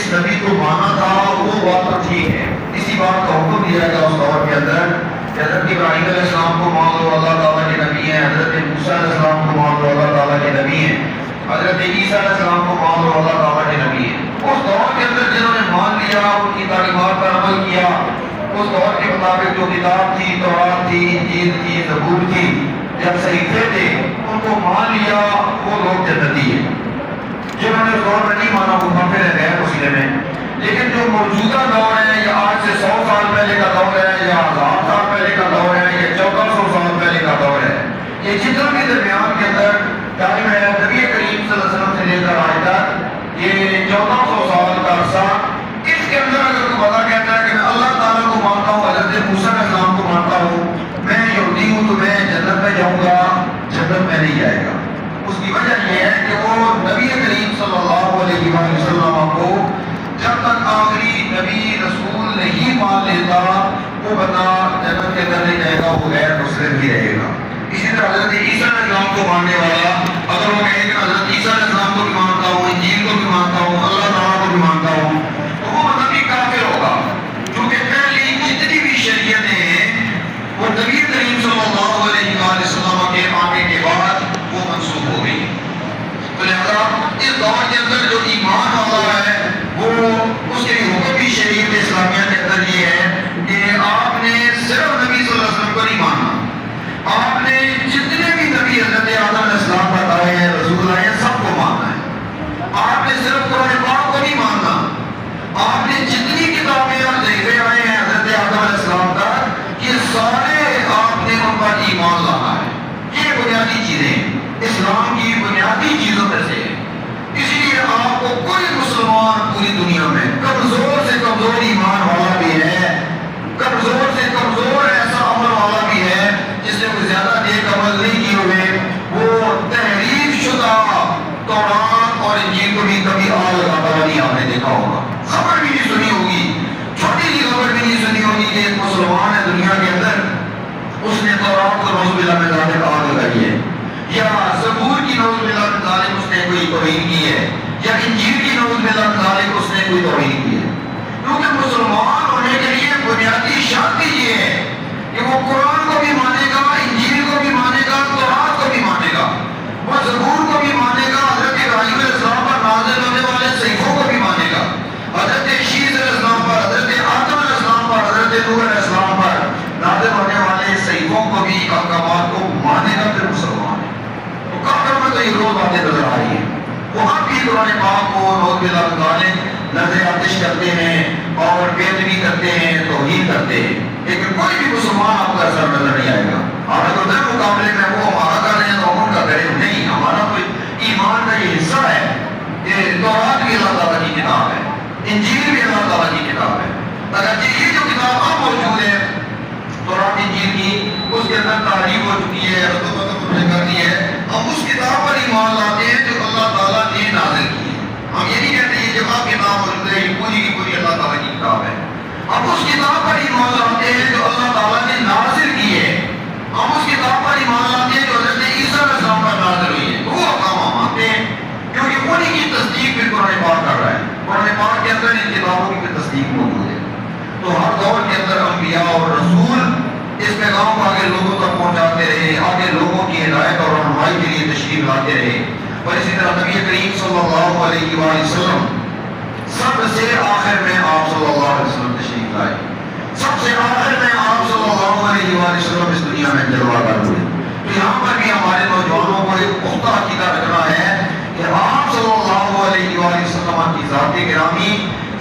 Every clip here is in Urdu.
جس نبی کو مانا تھا وہ بات تو ٹھیک ہے، اسی بات کا حکم دیا گیا اس دور کے اندر کہ حضرت ابراہیم علیہ السلام کو مان لو اللہ تعالیٰ کے نبی ہیں، حضرت موسیٰ علیہ السلام کو مان لو اللہ تعالیٰ کے نبی ہیں، حضرت عیسیٰ علیہ السلام کو مان لو اللہ تعالیٰ کے نبی ہیں۔ اس دور کے اندر جنہوں نے مان لیا، ان کی تعلیمات پر عمل کیا، اس دور کے مطابق جو کتاب تھی، تورات تھی، انجیل تھی، زبور تھی، جب صحیفے تھے، ان کو مان لیا، وہ لوگ جنتی ہیں۔ جنہوں نے اس دور میں نہیں مانا وہ کافر ہے، غیر مسلم ہیں۔ لیکن جو موجودہ دور ہے، یا آج سے 100 سال پہلے کا دور ہے، یا 1000 سال پہلے کا دور ہے، یا 1400 سال پہلے کا دور ہے، یہ جتنا بھی درمیان کے اندر ٹائم ہے، نبی کریم صلی اللہ علیہ وسلم سے لے کر آج تک یہ 1400 سال کا عرصہ، اس کے اندر اگر کوئی بندہ کہتا ہے کہ میں اللہ تعالیٰ کو مانتا ہوں، حضرت موسیٰ علیہ السلام کو مانتا ہوں، میں یہودی ہوں، تو میں جنت میں جاؤں گا، جنت میں نہیں جائے گا۔ اس کی وجہ یہ ہے کہ وہ نبی کریم صلی اللہ علیہ وسلم کو جب تک آخری نبی رسول نہیں مان لیتا، وہ بندہ جنت کے اندر نہیں جائے گا، وہ غیر مسلم ہی رہے گا۔ اسی طرح حضرت عیسیٰ علیہ السلام کو ماننے والا اگر وہ کہے کہ حضرت عیسیٰ علیہ السلام کو بھی مانتا ہوں، انجیل کو بھی مانتا ہوں، اللہ تعالیٰ کو بھی مانتا ہوں، تو وہ مطلب بھی کافر ہوگا، کیونکہ پہلی جتنی بھی شریعتیں ہیں وہ نبی کریم صلی اللہ علیہ وسلم کے آنے کے بعد وہ منسوخ ہو گئی۔ تو لہذا اس دور کے اندر جو ایمان والا ہے وہ اس کے لیے حکم بھی شریعت اسلامیہ کے اندر یہ ہے کہ آپ نے صرف نبی صلی اللہ علیہ وسلم کو نہیں ماننا، آپ نے جتنے بھی نبی حضرت آدم علیہ السلام پر آئے ہیں، رسول آئے ہیں، سب کو ماننا ہے۔ آپ نے صرف قرآن پاک کو نہیں ماننا، آپ نے جتنی کتابیں اور صحیفے آئے ہیں حضرت آدم علیہ السلام تک، یہ سارے آپ نے ان پر ایمان لانا ہے۔ یہ بنیادی چیزیں اسلام کی بنیادی چیزوں میں سے ہے۔ اسی لیے آپ کو کوئی مسلمان پوری دنیا میں کمزور سے کمزور ایمان والا بھی ہے، کمزور سے کمزور ایسا عمل والا بھی ہے جس نے کوئی زیادہ نیک عمل نہیں کیے ہوئے، وہ تحریف شدہ تورات اور انجیل کو بھی کبھی آگ لگاتا ہوا نہیں آپ نے دیکھا ہوگا، خبر بھی نہیں سنی ہوگی، چھوٹی سی خبر بھی نہیں سنی ہوگی کہ ایک مسلمان ہے دنیا کے اندر، اس نے تورات کو نعوذ باللہ من ذالک آگ لگائی ہے، یا زبور کی نعوذ باللہ من ذالک اس نے کوئی توہین کی ہے، یا انجیل کی نعوذ باللہ من ذالک اس نے کوئی توہین کی ہے۔ کیونکہ مسلمان ہونے کے لیے بنیادی شرط یہ ہے کہ وہ قرآن کو بھی مانے گا، انجیل کو بھی مانے گا، تورات کو بھی مانے گا، وہ زبور کو بھی مانے گا، حضرت ابراہیم علیہ السلام پر نازل ہونے والے صحیفوں کو بھی مانے گا، حضرت شیس علیہ السلام پر، حضرت آدم علیہ السلام پر، حضرت نوح علیہ السلام پر نازل ہونے والے صحیفوں کو بھی، احکامات کو مانے گا، پھر مسلمان ہے۔ تو کافروں میں تو یہ روز باتیں نظر آ رہی ہیں، وہاں بھی قرآن پاک کو نعوذ باللہ من ذالک نظر آتش کرتے ہیں اور بے ادبی کرتے ہیں، توہین کرتے ہیں، لیکن کوئی بھی مسلمان آپ کا اثر نظر نہیں آئے گا۔ ہمیں تو در مقابلے میں وہ ہمارا کر رہے ہیں تو ہم ان کا کریں نہیں، ہمارا تو ایمان کا یہ حصہ ہے کہ تورات بھی اللہ تعالیٰ کی کتاب ہے، انجیل بھی اللہ تعالیٰ کی کتاب ہے۔ اگرچہ یہ جو کتاب اب موجود ہے تورات انجیل کی، اس کے اندر تعریف ہو چکی ہے، کر دی ہے، ہم اس کتاب پر ایمان لاتے ہیں جو اللہ تعالیٰ نے نازل کی ہے۔ ہم یہ نہیں کہتے یہ جب آپ کتاب موجود ہے یہ پوری کی پوری اللہ تعالیٰ کی کتاب ہے، ہم اس کتاب پر ایمان لاتے ہیں جو اللہ تعالیٰ نے نازل کی ہے، ہم اس کتاب پر ایمان لاتے ہیں جو حضرت عیسیٰ علیہ السلام پر نازل ہوئی ہے، وہ احکام ہم مانتے ہیں کیونکہ انہی کی تصدیق بھی قرآن پاک کر رہا ہے، قرآن پاک کے اندر ان کتابوں کی بھی تصدیق موجود ہے۔ تو ہر دور کے اندر انبیاء اور رسول اس پیغام کو آگے لوگوں تک پہنچاتے رہے، آگے لوگوں کی ہدایت اور رہنمائی کے لیے تشریف لاتے رہے، اور اسی طرح نبی کریم صلی اللہ علیہ وآلہ وسلم سب سے آخر میں آپ صلی اللہ علیہ وسلم تشریف لائے، سب سے آخر میں آپ صلی اللہ علیہ وآلہ وسلم اس دنیا میں جلوہ گر ہوئے۔ تو یہاں پر بھی ہمارے نوجوانوں کو ایک پختہ عقیدہ رکھنا ہے کہ آپ صلی اللہ علیہ وآلہ وسلم کی ذات گرامی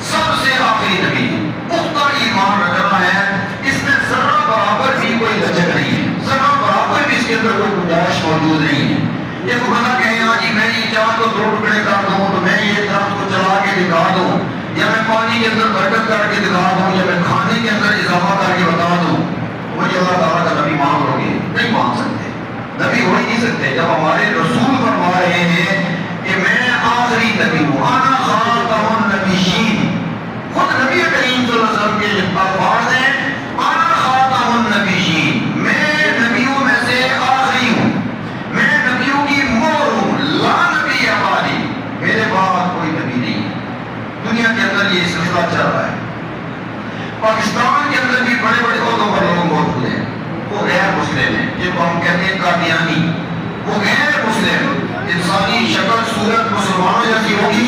سب سے آخری نبی، پختہ ایمان رکھنا ہے، اس میں ذرہ برابر بھی کوئی لچک نہیں ہے، ذرہ برابر بھی اس کے اندر کوئی گنجائش موجود نہیں ہے۔ یہ کو بنا کہیں ہاں جی میں یہ چاند کو 2 ٹکڑے کر دوں تو میں یہ درخت کو چلا کے دکھا دوں، یا میں پانی کے اندر برکت کر کے دکھا دوں، یا میں کھانے کے اندر اضافہ کر کے بتا دوں، مجھے اللہ تعالیٰ کا نبی مان لو گے؟ نہیں مان سکتے، نبی ہو ہی نہیں سکتے جب ہمارے رسول فرما رہے ہیں کہ میں آخری نبی ہوں، انا خاتم النبیین، خود نبی کریم صلی اللہ علیہ وسلم کے الفاظ ہیں انا خاتم النبیین، میں نبیوں میں سے آخری ہوں، میں نبیوں کی مور ہوں، لا نبی بعدی، میرے بعد کوئی نبی نہیں۔ دنیا کے اندر اندر یہ سلسلہ چل رہا ہے. پاکستان کے اندر بھی بڑے بڑے عہدوں پر لوگ موجود ہیں، وہ غیر مسلم ہیں، جن کو ہم کہتے ہیں قادیانی. وہ غیر مسلم، انسانی شکل صورت مسلمانوں جیسی ہوگی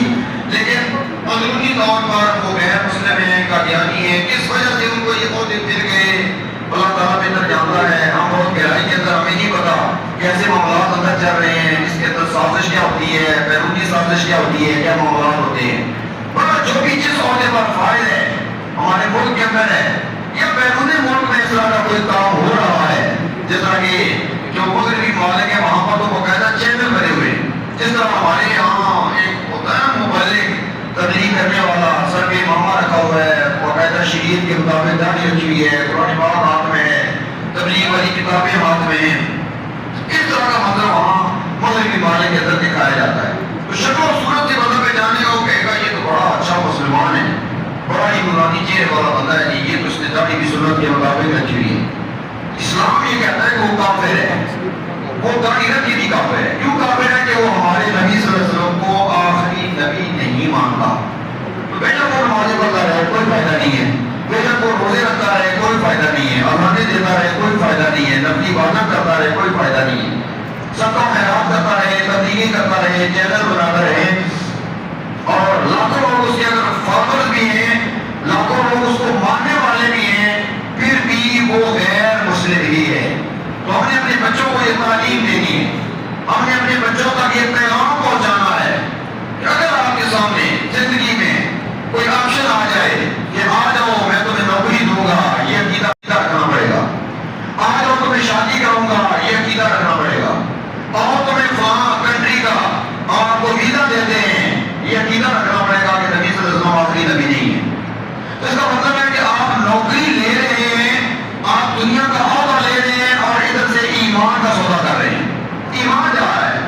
لیکن اندرونی طور پر وہ غیر مسلم ہیں، قادیانی ہیں. کس وجہ سے ان کو یہ عہدے مل گئے اللہ تعالیٰ بہتر جانتا ہے. ہم بہت گہرائی کے اندر ہمیں نہیں پتا کیسے معاملات اندر چل رہے ہیں، اس کے اندر سازش کیا ہوتی ہے، بیرونی سازش کیا ہوتی ہے، کیا معاملات ہوتے ہیں. مگر جو بھی جس عہدے پر فائل ہے ہمارے ملک کے اندر ہے یا بیرون ملک میں اس طرح کا کوئی کام ہو رہا ہے، جس طرح کہ جو مغربی ممالک ہیں وہاں پر تو باقاعدہ چینل بنے ہوئے، جس طرح ہمارے یہاں ایک ہوتا ہے مبلغ تبلیغ کرنے والا سر پہ امامہ رکھا ہوا ہے، باقاعدہ شریعت کے مطابق داڑھی رکھی ہوئی ہے، قرآن پاک ہاتھ میں ہے، تبلیغ والی کتابیں ہاتھ میں ہیں. اس طرح کا منظر وہاں مغربی ممالک کے اندر دکھایا جاتا ہے. تو شکل و صورت سے مطلب جانے کا وہ کہے گا یہ تو بڑا اچھا مسلمان ہے، بڑا ہی نورانی چہرے والا بندہ ہے جی، یہ تو اس نے داڑھی بھی سنت کے مطابق رکھی ہوئی ہے. اسلام یہ کہتا ہے کہ وہ کافر ہے، وہ داڑھی رکھی بھی کافر ہے. کیوں کافر ہے؟ کہ وہ ہمارے نبی صلی اللہ علیہ وسلم کو آخری نبی نہیں مانتا. تو بیٹا وہ نمازیں پڑھتا رہے کوئی فائدہ نہیں ہے، بیٹا وہ روزے رکھتا رہے کوئی فائدہ نہیں ہے، اذانیں دیتا رہے کوئی فائدہ نہیں ہے، نفلی عبادت کرتا رہے کوئی فائدہ نہیں ہے، صدقہ خیرات کرتا رہے، تبلیغیں کرتا رہے، چینل بناتا رہے، اور لاکھوں لوگ اس کے اگر فالوورز بھی ہیں، لاکھوں لوگ اس کو ماننے والے بھی ہیں، پھر بھی وہ غیر مسلم ہی ہے. تو ہم نے اپنے بچوں کو یہ تعلیم دینی ہے، ہم نے اپنے بچوں تک یہ پیغام پہنچانا ہے کہ اگر آپ کے سامنے زندگی میں کوئی آپشن آ جائے کہ آ جاؤ میں تمہیں نوکری دوں گا، یہ عقیدہ رکھنا پڑے گا. آ جاؤ تمہیں شادی کروں گا، یہ عقیدہ رکھنا پڑے گا. اور تمہیں فلاں کنٹری کا آپ کو ویزا دیتے ہیں، یہ عقیدہ رکھنا پڑے گا کہ نبی صلی اللہ علیہ وسلم آخری نبی نہیں ہے. تو اس کا مطلب ہے کہ آپ نوکری لے رہے ہیں، آپ دنیا کا عہدہ لے رہے ہیں اور ادھر سے ایمان کا سودا کر رہے ہیں. ایمان جا رہا ہے.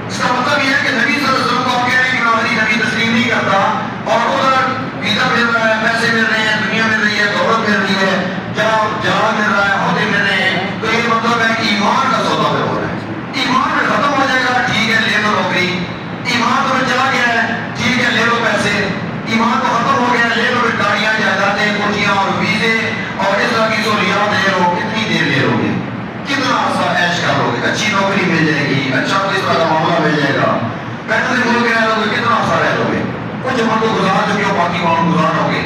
اس کا مطلب یہ ہے کہ نبی صلی اللہ علیہ وسلم کو آپ کہہ رہے ہیں کہ میں آخری نبی تسلیم نہیں کرتا، اور ادھر ویزا مل رہا ہے، پیسے مل رہے ہیں، دنیا مل رہی ہے، دولت مل رہی ہے، جہاز مل رہا ہے، عہدے مل رہے ہیں. تو یہ مطلب ہے کہ ایمان کا سودا پہ ہو رہا ہے. ایمان میں ختم ہو جائے گا، ٹھیک ہے لے لو نوکری. ایمان تو چلا گیا ہے، ٹھیک ہے لے لو پیسے. ایمان تو ختم ہو گیا، لے لو گاڑیاں، جائیدادیں، کوٹھیاں اور ویزے اور اس طرح کی سہولیات لے لو. کتنی دیر لے لو گے، کتنا عرصہ عیش کر لو گے، اچھی نوکری مل جائے گی، اچھا کوئی اس طرح کا معاملہ مل جائے گا، بیٹھے ملک رہ لو گے، کتنا عرصہ رہ لو گے. کچھ عمر تو گزار چکے ہو، باقی وہاں گزارو گے،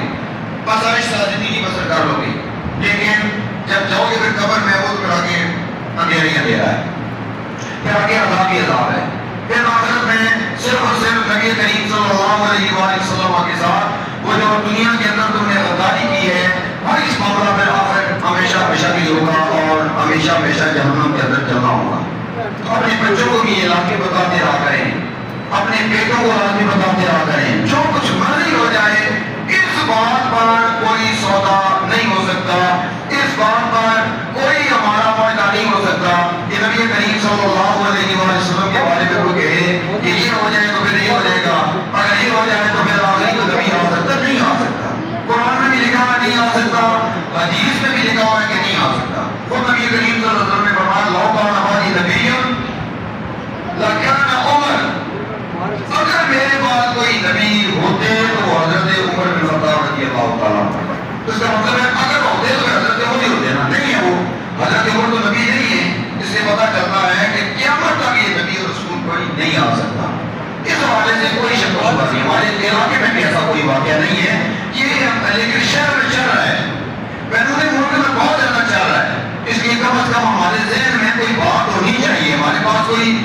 بس آہستہ زندگی بسر کر لو گے. لیکن جب جاؤ گے پھر قبر میں وہ پھر آگے اندھیرا ہی اندھیرا ہے، پھر آگے عذاب ہی عذاب ہے. پھر آخرت میں صرف اور صرف نبی کریم صلی اللہ علیہ وآلہ وسلم کے ساتھ وہ جو دنیا کے اندر تم نے غداری کی ہے، ہر اس معاملہ میں آخر ہمیشہ ہمیشہ بھی ہوگا اور ہمیشہ ہمیشہ جہنم کے اندر جلنا ہوگا. تو اپنے بچوں کو بھی یہ علاقے بتاتے رہا کریں، اپنے بیٹوں کو لازمی بتاتے رہا کریں. جو کچھ مرضی ہو جائے اس بات پر کوئی سودا نہیں ہو سکتا، اس بات پر کوئی ہمارا معاہدہ نہیں ہو سکتا کہ نبی کریم صلی اللہ علیہ وسلم کے بارے میں کوئی کہے کہ یہ ہو جائے تو پھر یہ ہو جائے گا، اگر یہ ہو جائے تو پھر آخری کو نبی آ سکتا نہیں آ سکتا. قرآن میں بھی لکھا ہے نہیں آ سکتا، حدیث میں بھی لکھا ہوا ہے کہ نہیں آ سکتا. وہ نبی کریم صلی اللہ علیہ وسلم نے فرمایا لو کان ہماری نبی لکان عمر، اگر میرے بعد کوئی نبی ہوتے تو وہ حضرت عمر بن خطاب رضی اللہ تعالیٰ عنہ. تو اس کا مطلب ہے اگر ہوتے تو حضرت عمر ہی ہوتے نا، نہیں ہے وہ حضرت عمر تو نبی نہیں ہے. اس سے پتہ چلتا ہے کہ قیامت تک یہ نبی اور رسول کوئی نہیں آ سکتا. اس حوالے سے کوئی شک و شبہ نہیں، ہمارے علاقے میں بھی ایسا کوئی واقعہ نہیں ہے. یہ لیکن شہر میں چل رہا ہے، بیرون ملک میں بہت زیادہ چل رہا ہے. اس لیے کم از کم ہمارے ذہن میں کوئی بات ہونی چاہیے، ہمارے پاس کوئی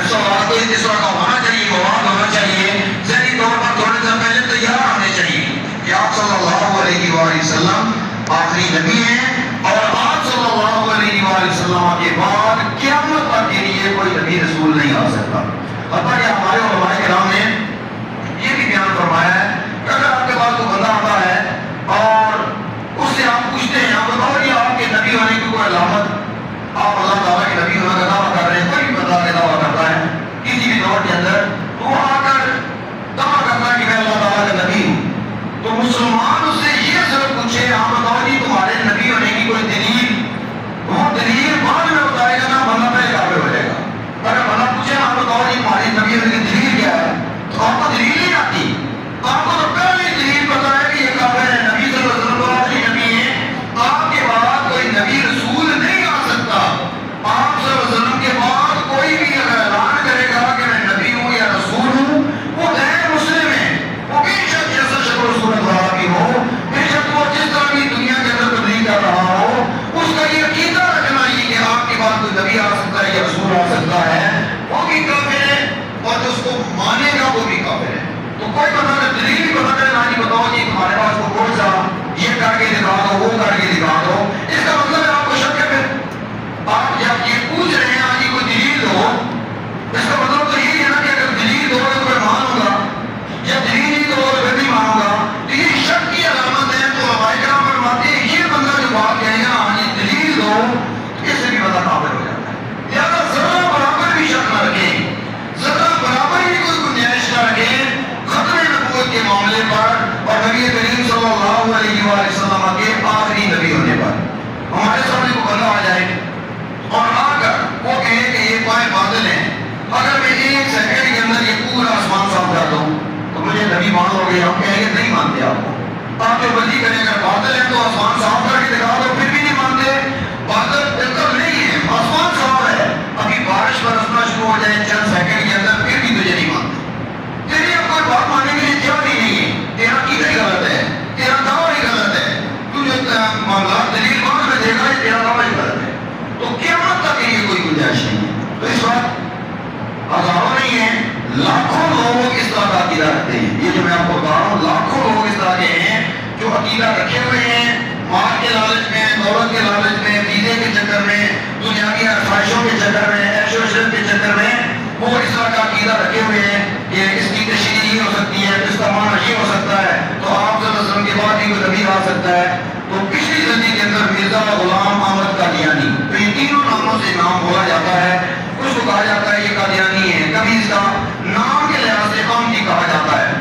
سوال کوئی اس طرح کا ہونا چاہیے، مواد ہونا چاہیے، ذہنی طور پر تھوڑے دن پہلے تیار ہونے چاہیے کہ آپ صلی اللہ علیہ وآلہ وسلم آخری نبی ہیں اور آپ صلی اللہ علیہ وآلہ وسلم کے بعد قیامت تک کے لیے کوئی نبی رسول نہیں آ سکتا. حتیٰ کہ ہمارے علماء کرام نے یہ بھی بیان فرمایا ہے کہ اگر آپ کے پاس کوئی بندہ آتا ہے اور اس سے آپ پوچھتے ہیں آپ بتاؤ کہ آپ کے نبی ہونے کی کوئی علامت، آپ اللہ تعالیٰ کے نبی ہونے کا دعویٰ کر رہے ہیں، کوئی بھی بندہ کے دعویٰ کرتا ہے کسی بھی دور کے اندر، تو وہ آ کر دعویٰ کرتا ہے کہ میں اللہ تعالیٰ کا نبی ہوں. تو مسلمان اس سے یہ ضرور پوچھے آپ بتاؤ جی تمہارے نبی ہونے کی کوئی دلیل، وہ دلیل بعد میں بتائے گا نا، بندہ پہلے کافر ہو جائے گا. اگر بندہ پوچھے آپ بتاؤ جی تمہاری نبی ہونے کی دلیل کیا ہے، تو مرحلے پر اور نبی کریم صلی اللہ علیہ وسلم کے آخری نبی ہونے پر ہمارے سامنے کو بندہ آ جائے اور آ کر وہ کہے کہ یہ پائے بادل ہیں، اگر میں ایک سیکنڈ کے اندر یہ پورا آسمان صاف کر دوں تو مجھے نبی مان لو گے؟ آپ کہیں گے نہیں مانتے آپ جو بندی کریں اگر بادل ہیں تو آسمان صاف کر کے دکھا دو، پھر بھی نہیں مانتے۔ بادل بالکل نہیں ہے، آسمان صاف ہے، ابھی بارش برسنا شروع ہو جائے چند سیکنڈ کے اندر، پھر بھی تجھے نہیں مانتے۔ تیری اب کوئی بات ماننے کے لیے تیار ہی نہیں ہے، تیرا عقیدہ ہی غلط ہے، تیرا دعویٰ ہی غلط ہے، تو جو معاملات دلیل بعد میں دے گا یہ تیرا دعویٰ ہی غلط ہے، تو قیامت تک کے لیے کوئی گنجائش نہیں ہے۔ تو اس وقت ہزاروں نہیں ہیں، لاکھوں لوگ اس طرح کا عقیدہ رکھتے ہیں۔ یہ جو میں آپ کو بتا رہا ہوں، لاکھوں لوگ اس طرح کے ہیں جو عقیدہ رکھے ہوئے ہیں، مال کے لالچ میں، دولت کے لالچ میں، ویزے کے چکر میں، دنیاوی خواہشوں کے چکر میں، عیش و عشرت کے چکر میں وہ اس طرح کا عقیدہ رکھے ہوئے ہیں کہ اس کی تشریح یہ ہو سکتی ہے، اس کا معنی یہ ہو سکتا ہے، تو آپ صلی اللہ علیہ وسلم کے بعد ہی کوئی نبی آ سکتا ہے۔ تو پچھلی صدی کے اندر مرزا غلام احمد قادیانی، تو یہ تینوں ناموں سے نام بولا جاتا ہے، اس کو کہا جاتا ہے یہ قادیانی ہے، کبھی اس کا نام کے لحاظ سے قوم کی کہا جاتا ہے،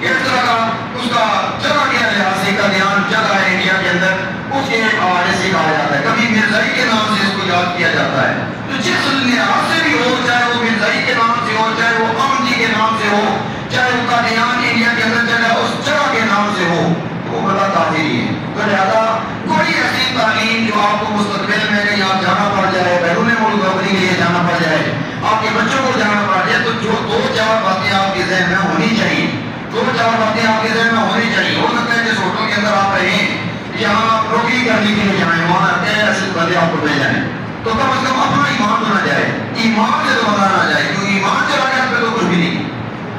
اس طرح کا اس کا جگہ کے لحاظ سے قادیان جگہ ہے انڈیا کے اندر، اس کے حوالے سے کہا جاتا ہے، کبھی مرزائی کے نام سے اس کو یاد کیا جاتا ہے۔ تو جس لحاظ سے بھی ہو، چاہے وہ مرزائی کے نام سے ہو، چاہے وہ احمدی کے نام سے ہو، چاہے وہ قادیان انڈیا کے اندر جگہ اس جگہ کے نام سے ہو، تو وہ بڑا کافری ہے۔ تو لہٰذا کوئی ایسی تعلیم جو آپ کو مستقبل میں کہیں آپ جانا پڑ جائے، بیرون ملک نوکری کے لیے جانا پڑ جائے، آپ کے بچوں کو جانا پڑ جائے، تو جو دو چار باتیں آپ کے ذہن میں ہونی چاہیے، دو چار باتیں آپ کے ذہن میں ہونی چاہیے۔ ہو سکتا ہے جس ہوٹل کے اندر آپ رہیں، یہاں آپ نوکری کرنے کے لیے جائیں، وہاں آتے ہیں ایسے بندے آپ کو مل جائیں، تو کم از کم اپنا ایمان تو نہ جائے، ایمان سے تو بنا نہ جائے، کیونکہ ایمان چلا گیا پھر تو کچھ بھی نہیں،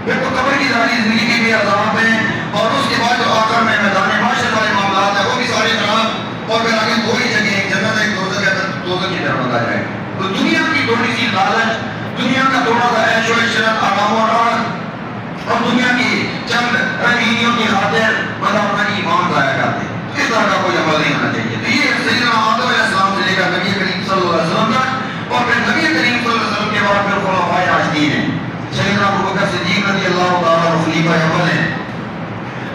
پھر تو قبر کی ساری زندگی کے بھی عذاب ہیں، اور اس کے بعد جو آخر میں میدان معاشر والے معاملات ہیں وہ بھی سارے خراب، اور پھر آگے دو ہی جگہ ایک جنت ایک دوزخ ہے، دوزخ کی طرف بتا جائے۔ تو دنیا کی تھوڑی سی لالچ، دنیا کا تھوڑا سا عیش و عشرت، آرام و راحت اور دنیا کی چند رنگینیوں کی خاطر بندہ اپنا ایمان ضائع کرتے ہیں، اس طرح کا کوئی عمل نہیں ہونا چاہیے۔ تو یہ سیدنا آدم علیہ السلام سے لے کر نبی کریم صلی اللہ علیہ وسلم تک، اور پھر نبی کریم صلی اللہ علیہ وسلم کے بعد پھر خلفائے راشدین ہیں، سیدنا ابوبکر صدیق رضی اللہ تعالیٰ عنہ خلیفہ اول ہیں،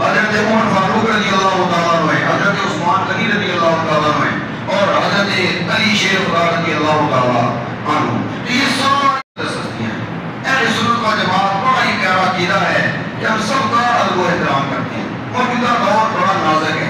حضرت عمر فاروق رضی اللہ تعالیٰ عنہ ہیں، حضرت عثمان غنی رضی اللہ تعالیٰ عنہ ہیں، اور حضرت علی شیر خدا رضی اللہ تعالیٰ عنہ۔ تو یہ ساری ہستیاں ہیں۔ اہل سنت و جماعت بڑا ہی پیارا عقیدہ ہے کہ ہم سب کا ادب و احترام کرتے ہیں۔ موجودہ دور بڑا نازک ہے،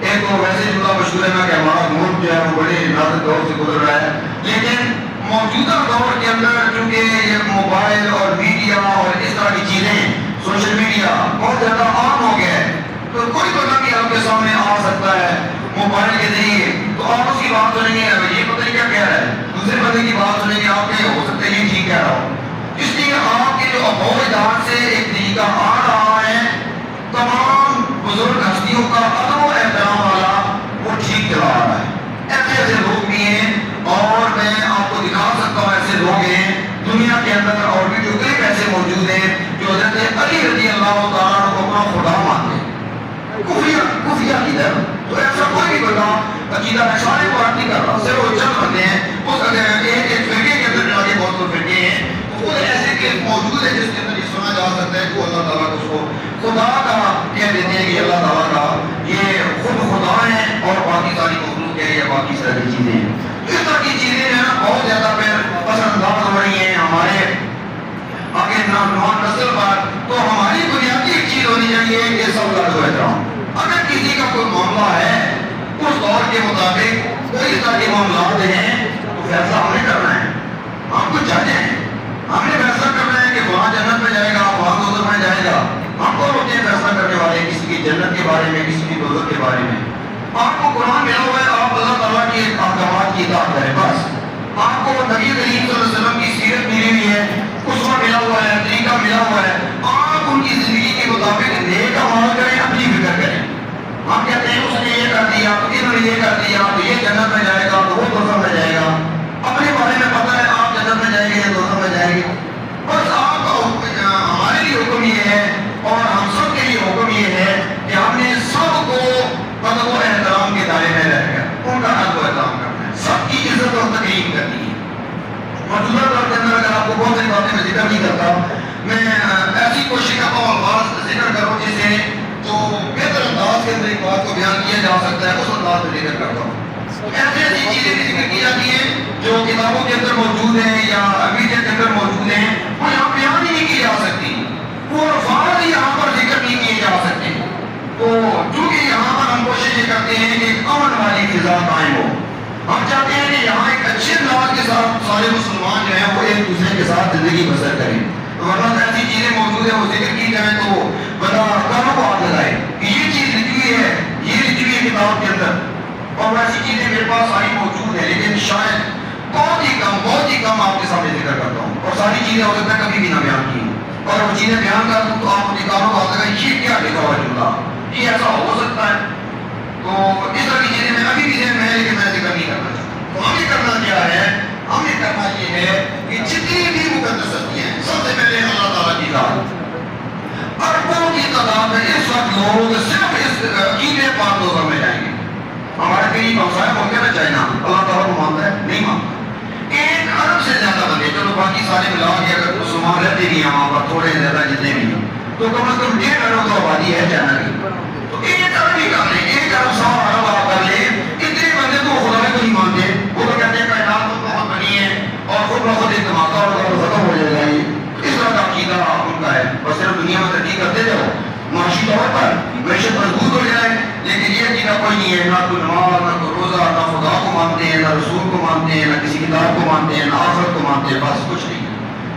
ایک تو ویسے جملہ مشہور ہے نا کہ ہمارا ملک جو ہے وہ بڑے نازک دور سے گزر رہا ہے، لیکن موجودہ دور کے اندر چونکہ یہ موبائل اور میڈیا اور اس طرح کی چیزیں، سوشل میڈیا بہت زیادہ عام ہو گیا ہے، تو کوئی بندہ بھی آپ کے سامنے آ سکتا ہے موبائل کے ذریعے، تو آپ اس کی بات سنیں گے، یہ پتہ نہیں کیا کہہ رہا ہے، دوسرے بندے کی بات سنیں گے، آپ کے ہو سکتا ہے یہ ٹھیک کہہ رہا ہو۔ اس لیے آپ کے جو ابو اجداد سے ایک طریقہ آ رہا ہے، تمام بزرگ ہستیوں کا ادب و احترام والا، وہ ٹھیک چلا آ رہا ہے۔ ایسے ایسے لوگ بھی ہیں، اور میں آپ کو دکھا سکتا ہوں ایسے لوگ ہیں دنیا کے اندر، اور بھی جو کئی ایسے موجود ہیں جو حضرت علی رضی اللہ تعالیٰ عنہ کو اپنا خدا مانتے ہیں، کفیہ عقیدہ۔ تو ایسا کوئی بھی بندہ عقیدہ میں سارے کو نہیں کر رہا، صرف وہ چند بندے ہیں، اس ایک فرقے کے اندر جا کے بہت سے فرقے ہیں، وہ ایسے کہ موجود ہے جس کے اندر یہ سنا جا سکتا ہے کہ وہ اللہ تعالیٰ کو اس کو خدا کا کہہ دیتے ہیں کہ اللہ تعالیٰ کا یہ خود خدا ہے اور باقی ساری مخلوق ہے یا باقی ساری چیزیں ہیں۔ اس طرح کی چیزیں جو ہیں بہت زیادہ پھر پسند انداز ہو رہی ہیں ہمارے آگے نوجوان نسل پر، تو ہماری بنیادی ایک چیز ہونی چاہیے کہ سب کا جو احترام، اگر کسی کا کوئی معاملہ ہے اس دور کے مطابق کوئی اس طرح کے معاملات ہیں تو فیصلہ ہم نے کرنا ہے، ہم کو جج ہیں، ہم نے فیصلہ کرنا ہے کہ وہاں جنت میں جائے گا وہاں دوزخ میں جائے گا، ہم کو ہوتے ہیں فیصلہ کرنے والے کسی کی جنت کے بارے میں کسی کی دوزخ کے بارے میں۔ آپ کو قرآن ملا ہوا ہے، آپ اللہ تعالیٰ کے احکامات کی اطاعت کریں بس۔ آپ کو نبی کریم صلی اللہ علیہ وسلم کی سیرت ملی ہوئی ہے، اسوہ ملا ہوا ہے، طریقہ ملا ہوا ہے، آپ ان کی زندگی کے مطابق نیک اعمال کریں، اپنی فکر کریں۔ ہم کہتے ہیں اس نے یہ کر دیا تو انہوں نے یہ کر دیا تو یہ جنت میں جائے گا تو وہ دوزخ میں جائے گا، اپنے بارے میں پتہ ہے آپ جنت میں جائیں گے یا دوزخ میں جائیں گے، بس آپ کا ہمارے لیے حکم یہ ہے اور ہم سب کے لیے حکم یہ ہے کہ ہم نے سب کو ادب و احترام کے دائرے میں رہ کر ان کا ادب و احترام کرنا ہے، سب کی عزت اور تقریم کرنی ہے۔ موجودہ دور کے اندر اگر آپ کو بہت سی باتیں میں ذکر نہیں کرتا، میں ایسی کوشش کرتا ہوں الفاظ ذکر کرو جسے جو بہتر انداز کے اندر ایک بات کو بیان کیا جا سکتا ہے، اس انداز میں ذکر کرتا ہوں۔ ایسی ایسی چیزیں بھی ذکر کی جاتی ہیں جو کتابوں کے اندر موجود ہیں یا میڈیا کے اندر موجود ہیں، وہ یہاں بیان ہی نہیں کی جا سکتی، وہ الفاظ یہاں پر ذکر نہیں کیے جا سکتے۔ تو چونکہ یہاں پر ہم کوشش یہ کرتے ہیں کہ ایک امن والی فضا قائم ہو، ہم چاہتے ہیں کہ یہاں ایک اچھے انداز کے ساتھ سارے مسلمان جو ہیں وہ ایک دوسرے کے ساتھ زندگی بسر کریں، ورنہ ایسی چیزیں موجود ہیں وہ ذکر کی جائیں تو بندہ کانوں کو ہاتھ لگائے کہ یہ چیز لکھی ہوئی ہے، یہ لکھی ہوئی ہے کتاب کے اندر، اور ایسی چیزیں میرے پاس ساری موجود ہیں، لیکن شاید بہت ہی کم آپ کے سامنے ذکر کرتا ہوں، اور ساری چیزیں ہو سکتا ہے کبھی بھی نہ بیان کی، اور وہ چیزیں بیان کر دوں تو آپ مجھے کانوں کو ہاتھ لگائیں یہ کیا لکھا ہوا جملہ، یہ ایسا ہو سکتا ہے۔ تو اس طرح کی چیزیں میں ابھی بھی ذہن میں ہے لیکن میں ذکر نہیں کرنا چاہتا۔ تو ہمیں کرنا کیا ہے؟ ہمیں کرنا یہ ہے کہ جتنی بھی مقدس ہستیاں ہیں، سب سے پہلے اللہ تعالیٰ کی ذات، اربوں کی تعداد میں اس وقت لوگ صرف اس عقیدے پر دوزخ میں جائیں گے۔ ہمارے قریب ہمسایہ ملک ہے نا چائنا، اللہ تعالیٰ کو مانتا ہے؟ نہیں مانتا۔ 1 ارب سے زیادہ بندے، چلو باقی سارے ملا کے اگر مسلمان رہتے بھی ہیں وہاں پر تھوڑے زیادہ جتنے بھی ہیں تو کم از کم 1.5 ارب تو آبادی ہے چائنا کی۔ تو 1 ارب ہی کر لیں، 1 ارب 100 ارب آپ کر لیں، اتنے بندے تو خدا کو نہیں مانتے، وہ تو کہتے ہیں کائنات تو بہت بنی ہے اور خود بخود ایک دھماکہ ہوگا تو ختم ہو جائے گا۔ اس طرح کا عقیدہ ان کا ہے، بس صرف دنیا میں ترقی کرتے جاؤ، معاشی طور پر معیشت مضبوط ہو جائے، لیکن یہ عقیدہ کوئی نہیں ہے، نہ کوئی نماز، نہ کوئی روزہ، نہ خدا کو مانتے ہیں، نہ رسول کو مانتے ہیں، نہ کسی کتاب کو مانتے ہیں، نہ آخرت کو مانتے ہیں، بس کچھ نہیں۔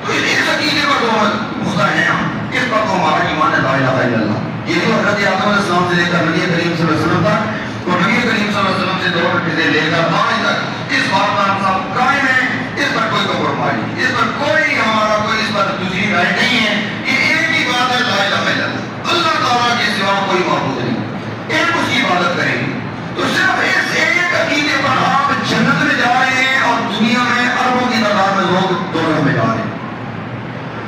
تو اس عقیدے پر تو مختہ ہیں ہم، اس پر تو ہمارا ایمان ہے لا الہ الا اللہ۔ یہ تو حضرت آدم علیہ السلام سے لے کر نبی کریم صلی اللہ علیہ وسلم تک، اور نبی کریم صلی اللہ علیہ وسلم سے 2 چیزیں لے کر آج تک اس بات پر ہم سب قائم ہیں، اس پر کوئی کمپرومائز نہیں، اس پر کوئی ہمارا کوئی اس پر دوسری رائے نہیں ہے کہ ایک ہی بات ہے لا الہ الا اللہ، اللہ تعالیٰ کے سوا کوئی معبود نہیں، ایک اس کی عبادت کریں گے۔ تو صرف اس ایک عقیدے پر آپ جنت میں جا رہے ہیں اور دنیا میں اربوں کی تعداد میں لوگ دوزخ میں جا رہے ہیں،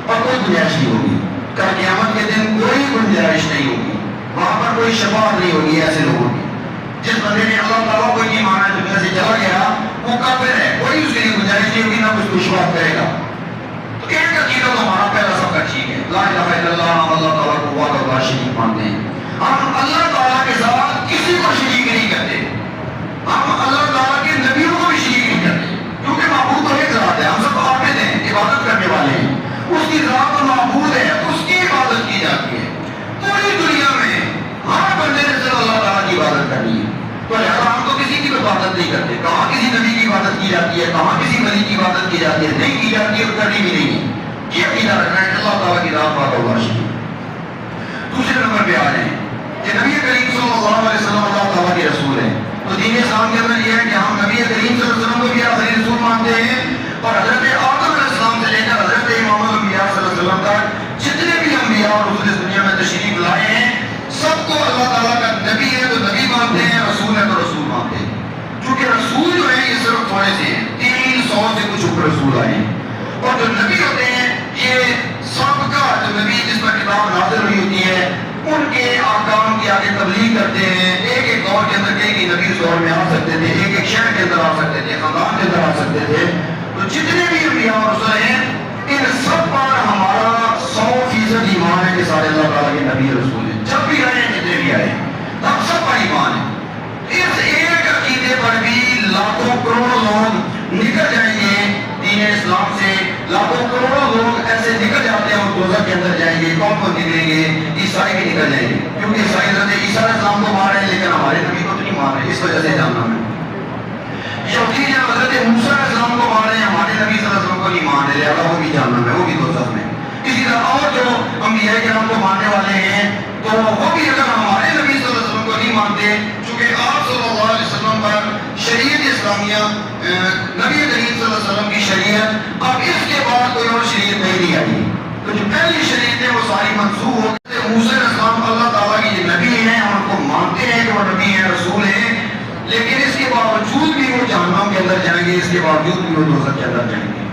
اور کوئی گنجائش نہیں ہوگی، کل قیامت کے دن کوئی گنجائش نہیں ہوگی، وہاں پر کوئی شفاعت نہیں ہوگی ایسے لوگوں کی۔ جس بندے نے اللہ تعالیٰ کو نہیں مانا دنیا سے چلا گیا وہ کافر ہے، کوئی اس کے لیے گنجائش نہیں ہوگی، نہ کچھ کو شفاعت کرے گا۔ تو ایک عقیدہ تو ہمارا پہلا سب کا ٹھیک ہے، لا الہ الا اللہ، ہم اللہ تعالیٰ کو وحدہ لا شریک مانتے ہیں، ہم اللہ تعالیٰ کے ساتھ کسی کو شریک نہیں کرتے، ہم اللہ تعالیٰ کے نبیوں کو بھی شریک نہیں کرتے، کیونکہ معبود تو ایک ذات ہے، ہم سب عابد ہیں، عبادت کرنے والے ہیں، اس کی ذات معبود ہے، اس کی عبادت کی جاتی ہے۔ پوری دنیا میں ہر بندے نے صرف اللہ تعالیٰ کی عبادت کرنی ہے، تو لہٰذا ہم تو کسی کی عبادت نہیں کرتے، کہاں کسی نبی کی عبادت کی جاتی ہے، کہاں کسی ولی کی عبادت کی جاتی ہے، نہیں کی جاتی ہے اور کرنی بھی نہیں ہے۔ یہ عقیدہ رکھنا ہے کہ اللہ تعالیٰ کی ذات وحدہ لا شریک۔ دوسرے نمبر پہ آ جائیں کہ نبی کریم صلی اللہ علیہ وسلم اللہ تعالیٰ کے رسول ہیں، تو دین اسلام کے اندر یہ ہے کہ ہم نبی کریم صلی اللہ علیہ وسلم کو بھی آخری رسول مانتے ہیں، اور حضرت آدم علیہ السلام سے لے کر حضرت امام الانبیاء صلی اللہ علیہ وسلم تک جتنے بھی انبیاء اور رسول اس دنیا میں تشریف لائے ہیں سب کو اللہ تعالیٰ کا نبی ہے تو نبی مانتے ہیں، رسول ہے تو رسول مانتے ہیں۔ چونکہ رسول جو ہیں یہ صرف تھوڑے سے ہیں، 300 سے کچھ اوپر رسول آئے ہیں، اور جو نبی ہوتے ہیں یہ سابقہ جو نبی جس پر کتاب نازل ہوئی ہوتی ہے ان کے احکام کی آگے تبلیغ کرتے ہیں۔ ایک ایک دور کے اندر کئی نبی اس دور میں آ سکتے تھے، ایک ایک شہر کے اندر آ سکتے تھے، خاندان کے اندر آ سکتے تھے، تو جتنے بھی انبیاء اور رسول ہیں ان سب پر ہمارا 100% ایمان ہے کہ سارے اللہ تعالیٰ کے نبی رسول ہیں، جب بھی آئے جتنے بھی آئے تب سب پر ایمان ہے۔ اس ایک عقیدے پر بھی لاکھوں کروڑوں لوگ نکل جائیں گے دین اسلام سے، لاکھوں کروڑوں لوگ ایسے نکل جاتے ہیں اور دوزخ کے اندر جائیں گے۔ کون کون نکلیں گے؟ عیسائی بھی نکل جائیں گے، کیونکہ عیسائی حضرت عیسیٰ علیہ السلام کو مار رہے ہیں لیکن ہمارے نبی کو تو نہیں مار رہے، اس وجہ سے جاننا ہے۔ یہودی جب حضرت موسیٰ علیہ السلام کو مار رہے ہیں ہمارے نبی صلی اللہ علیہ وسلم کو نہیں مار رہے، لہٰذا وہ بھی جاننا ہے، وہ بھی دوزخ میں۔ اسی طرح اور جو انبیاء کرام کو ماننے والے ہیں تو وہ بھی اگر ہمارے نبی صلی اللہ علیہ وسلم کو نہیں مانتے، چونکہ آپ صلی اللہ علیہ وسلم پر شریعت اسلامیہ نبی کریم صلی اللہ علیہ وسلم کی شریعت اب اس کے بعد کوئی اور شریعت نہیں آئی، تو جو پہلی شریعت ہے وہ ساری منسوخ ہو گئی۔ موسیٰ علیہ السلام اللہ تعالیٰ کی نبی ہیں، ہم ان کو مانتے ہیں کہ وہ نبی ہیں، رسول ہیں، لیکن اس کے باوجود بھی وہ جہنم کے اندر جائیں گے، اس کے باوجود بھی وہ دوزخ کے اندر جائیں گے۔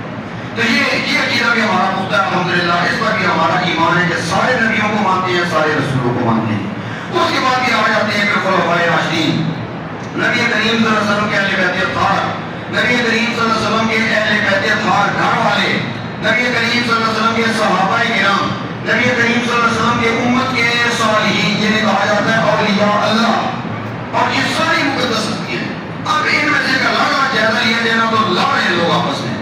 تو یہ عقیدہ بھی ہمارا پختہ ہے الحمدللہ، اس پر بھی ہمارا ایمان ہے کہ سارے نبیوں کو مانتے ہیں، سارے رسولوں کو مانتے ہیں۔ اس کے بعد بھی آ جاتے ہیں کہ خلفائے راشدین، نبی کریم صلی اللہ علیہ وسلم کے اہل بیت اطہار، نبی کریم صلی اللہ علیہ وسلم کے اہل بیت اطہار گھر والے، نبی کریم صلی اللہ علیہ وسلم کے صحابہ کرام، نبی کریم صلی اللہ علیہ وسلم کے امت کے صالحین جنہیں کہا جاتا ہے اولیاء اللہ، اور یہ ساری مقدس ہستی ہیں. اب ان میں سے لگا جائزہ لیا جانا تو لڑ رہے ہیں لوگ آپس میں،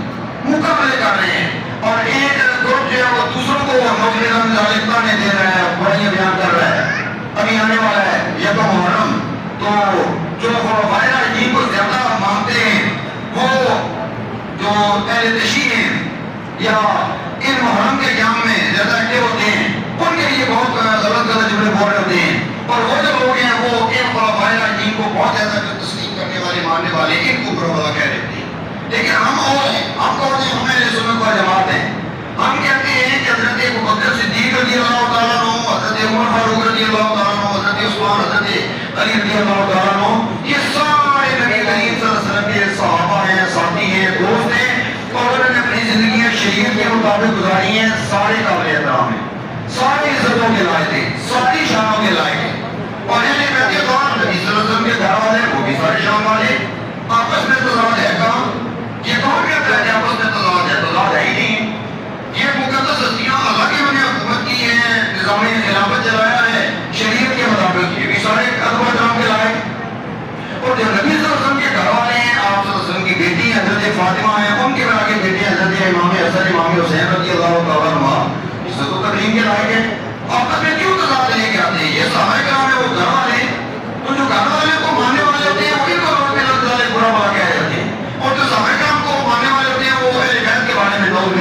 مقابلے کر رہے ہیں، اور ایک گروپ جو ہے وہ دوسروں کو مغفرۃ ذالک نے دے رہا ہے، برائیاں بیان کر رہا ہے. ابھی آنے والا ہے یکم محرم، تو جو خلفائے راشدین کو زیادہ مانتے ہیں وہ جو اہل تشیع ہیں یا ان محرم کے قیام میں زیادہ ایکٹیو ہوتے ہیں، ان کے لیے بہت غلط جملے بول رہے ہوتے ہیں. اور وہ جو لوگ ہیں وہ ان خلفائے راشدین کو بہت زیادہ تسلیم کرنے والے، ماننے والے، ان کو برا کہہ دیتے ہیں. لیکن ہم اور ہیں، ہم کون ہیں؟ ہمیں سنت و جماعت ہیں. ہم کہتے ہیں کہ حضرت ابوبکر صدیق رضی اللہ تعالیٰ عنہ، حضرت عمر فاروق رضی اللہ تعالیٰ عنہ، حضرت عثمان، حضرت علی رضی اللہ تعالیٰ عنہ، یہ سارے نبی کریم صلی اللہ علیہ وسلم کے صحابہ ہیں، ساتھی ہیں، دوست ہیں، اور انہوں نے اپنی زندگیاں شریعت کے مطابق گزاری ہیں. سارے قابل احترام ہیں، سارے عزتوں کے لائق ہیں، ساری شانوں کے لائق ہیں. اور اہل بیت اطہار نبی صلی اللہ علیہ وسلم کے گھر والے وہ بھی سارے شان والے. آپس میں تضاد ہے کہاں؟ یہ کون کہتا ہے کہ آپس میں تضاد ہے؟ تضاد ہے ہی نہیں. یہ مقدس ہستیاں اللہ کی بنی حکومت کی ہیں، نظام خلافت چلایا ہے شریعت کے مطابق، یہ بھی سارے ادب و احترام کے لائق. اور جو نبی صلی اللہ علیہ وسلم کے گھر والے ہیں، آپ صلی اللہ علیہ وسلم کی بیٹی حضرت فاطمہ ہیں، ان کے بنا کے بیٹے حضرت امام حسن، امام حسین رضی اللہ تعالیٰ عنہ، عزت و تکریم کے لائق ہیں. آپس میں کیوں تضاد لے کے آتے ہیں؟ یہ صحابہ کرام ہیں، وہ گھر والے ہیں. تو جو گھر والے کو ماننے والے ہوتے ہیں وہ ان کو روڈ پہ لگ جاتے برا بھلا کہہ جاتے ہیں، اور جو صحابہ کرام کو ماننے والے ہوتے ہیں وہ اہل بیت کے بارے میں لوگ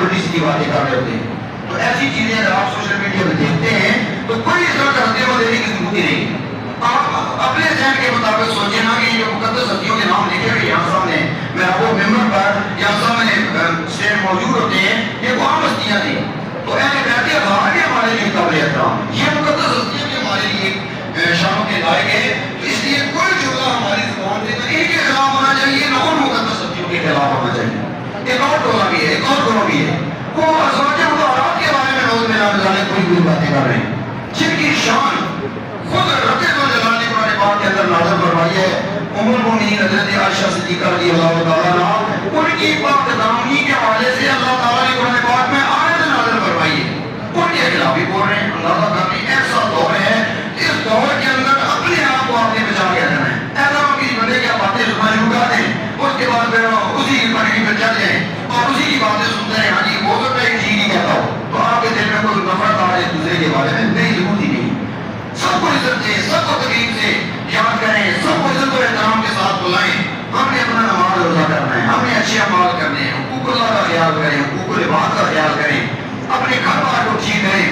الٹی سیدھی باتیں کر رہے ہوتے ہیں. تو ایسی چیزیں اگر آپ سوشل میڈیا میں دیکھتے ہیں تو کوئی اس طرح کرتے ہوئے دینے کی ضرورت ہی نہیں. آپ اپنے ذہن کے مطابق سوچیں نا کہ یہ مقدس ہستیوں کے نام لکھے ہوئے یہاں سامنے میں آپ کو ممبر پر یا سامنے اسٹینڈ موجود ہوتے ہیں، یہ وہ عام ہستیاں تھیں. تو اہل بیت اطہار بھی ہمارے لیے قابل احترام، یہ مقدس ہستیاں بھی ہمارے لیے شانوں کے لائق ہے. تو اس لیے کوئی جملہ ہماری زبان سے ان کے خلاف ہونا چاہیے، نہ ان مقدس ہستیوں کے خلاف ہونا چاہیے. ایک اور ٹولہ بھی ہے، ایک اور گروہ بھی ہے، وہ ازواج مطہرات کے بارے میں لوگ میرا جانے کوئی باتیں کر رہے ہیں، جن کی شان خود رب الجلال نے قرآن پاک کے اندر نازل فرمائی ہے. ام المؤمنین حضرت عائشہ صدیقہ رضی اللہ تعالیٰ عنہا، ان کی پاک دامنی کے حوالے سے اللہ تعالیٰ نے قرآن پاک میں آیت نازل فرمائی ہے. ان کے خلاف بھی بول رہے ہیں. اندازہ کریں ایسا دور ہے، اس دور کے اندر اپنے آپ کو آپ نے بچا کے رکھنا ہے. ایسا کسی بندے کی باتیں سننا شروع کر دیں، اس کے بعد پھر اسی پڑھنے میں چل جائیں اور اسی کی باتیں سنتے ہیں. ہاں جی وہ تو میں جی نہیں کہتا ہوں، تو آپ کے دل میں کوئی نفرت آ ایک دوسرے کے بارے میں نہیں، ضرورت ہی نہیں. سب کو عزت دیں، سب کو تکلیف سے یاد کریں، سب کو عزت و احترام کے ساتھ بلائیں. ہم نے اپنا نماز روزہ کرنا ہے، ہم نے اچھے اعمال کرنے ہیں، حقوق اللہ کا خیال کریں، حقوق العباد کا خیال کریں، اپنے گھر بار کو ٹھیک کریں،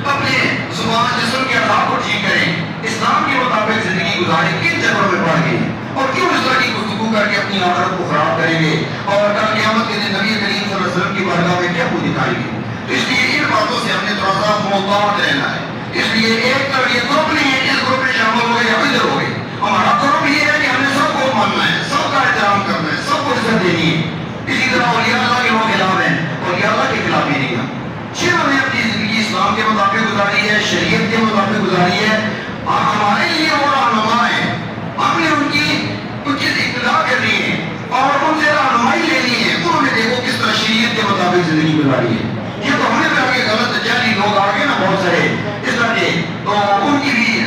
اپنے زبان جسم کے اعضاء کو ٹھیک کریں، اسلام کے مطابق زندگی گزاریں. کن جگہوں میں پڑ گئے اور کیوں اس طرح کی گفتگو کر کے اپنی آخرت کو خراب کریں گے اور کل قیامت کے دن نبی کریم صلی اللہ علیہ وسلم کی بارگاہ میں کیا منہ دکھائیں گے؟ تو اس لیے ان باتوں سے ہم نے تھوڑا سا محتاط رہنا ہے. اس لیے ایک طرف یہ گروپ نہیں ہے، اس گروپ میں شامل ہو گئے یا ادھر ہو گئے. ہمارا گروپ یہ ہے کہ ہم نے سب کو ماننا ہے، سب کا احترام کرنا ہے، سب کو عزت دینی ہے. اسی طرح اولیاء اللہ کے لوگ خلاف ہیں، اولیاء اللہ کے خلاف بھی نہیں ہیں. جنہوں نے اپنی زندگی اسلام کے مطابق گزاری ہے، شریعت کے مطابق گزاری ہے، ہمارے لیے وہ رہنما ہے. ہم نے ان کی اطلاع کرنی ہے اور ان سے رہنمائی لینی ہے. انہوں نے دیکھو کس طرح شریعت کے مطابق زندگی گزاری ہے. یہ تو ہمیں بھی آگے غلط جعلی لوگ آگے نا بہت سارے اس طرح کے، تو ان کی بھی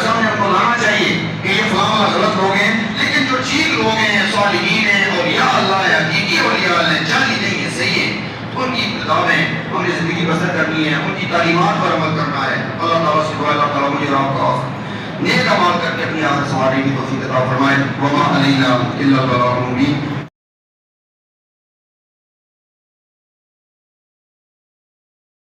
سامنے ہم کو لانا چاہیے کہ یہ فلاں غلط لوگ ہیں. لیکن جو ٹھیک لوگ ہیں، صالحین ہیں، اولیاء اللہ ہے، حقیقی اولیاء اللہ ہیں، جعلی نہیں ہے، صحیح ہے، ان کی کتابیں ہم نے زندگی بسر کرنی ہے، ان کی تعلیمات پر عمل کرنا ہے. اللہ تعالیٰ سے دعا، اللہ تعالیٰ مجھے آپ کا نیک اعمال کر کے اپنی آخرت سنوارنے کی توفیق عطا فرمائے. وما علینا الا البلاغ المبین.